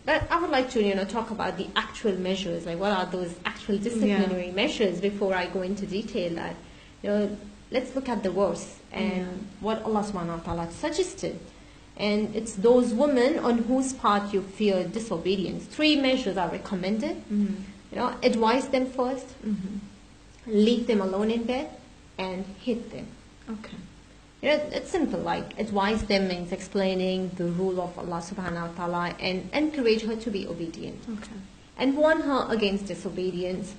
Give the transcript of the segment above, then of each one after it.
But I would like to, talk about the actual measures, like what are those actual disciplinary measures before I go into detail that, let's look at the verse and what Allah subhanahu wa ta'ala suggested. And it's those women on whose part you fear disobedience. 3 measures are recommended. Advise them first, leave them alone in bed, and hit them. Okay. It's simple, like advise them means explaining the rule of Allah subhanahu wa ta'ala and encourage her to be obedient. Okay. And warn her against disobedience.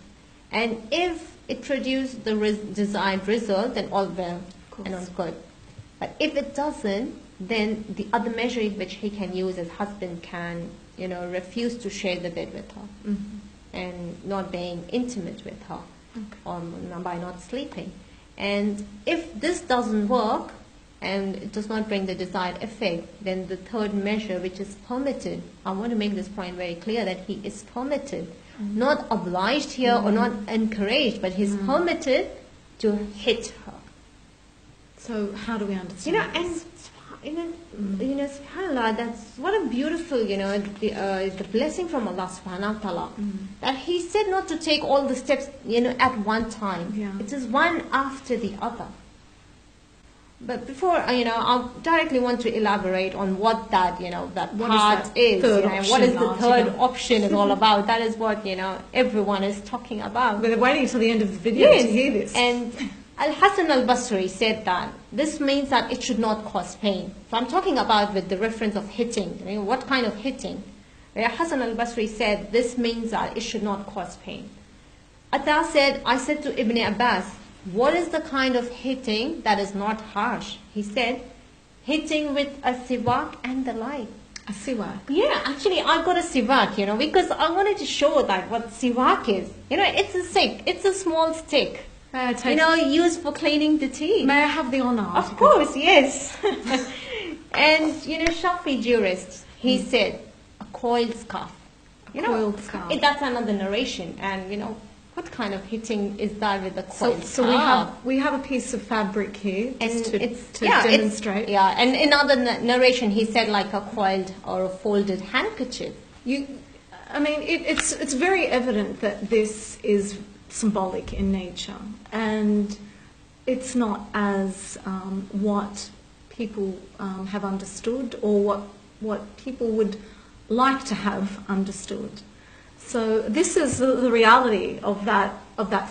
And if it produces the desired result, then all well and all good. But if it doesn't, then the other measure which he can use as husband can, refuse to share the bed with her and not being intimate with her or by not sleeping. And if this doesn't work and it does not bring the desired effect, then the third measure, which is permitted, I want to make this point very clear that he is permitted, not obliged here or not encouraged, but he's permitted to hit her. So how do we understand this? SubhanAllah, that's what a beautiful, the blessing from Allah subhanahu wa ta'ala. That He said not to take all the steps, at one time. Yeah. It is one after the other. But before, I directly want to elaborate on what that, that what part is. What is the third option is all about. That is what, everyone is talking about. We're waiting until the end of the video to hear this. And Al-Hasan al-Basri said that this means that it should not cause pain. So I'm talking about with the reference of hitting. What kind of hitting? Hasan al-Basri said this means that it should not cause pain. Atta said, I said to Ibn Abbas, what is the kind of hitting that is not harsh? He said, hitting with a siwak and the like. A siwak? Yeah, actually I got a siwak, because I wanted to show that what siwak is. It's a stick. It's a small stick. Used for cleaning the teeth. May I have the honor? Of course, yes. And, Shafi jurist, he said, a coiled scarf. Coiled scarf. That's another narration. And, what kind of hitting is that with a coiled scarf? So we have a piece of fabric here just to demonstrate. And in another narration, he said like a coiled or a folded handkerchief. It's very evident that this is symbolic in nature, and it's not as what people have understood or what people would like to have understood. So this is the reality of that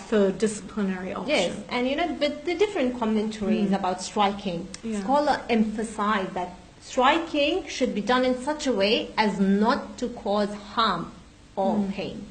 third disciplinary option. Yes, and but the different commentaries about striking, scholars emphasize that striking should be done in such a way as not to cause harm or pain.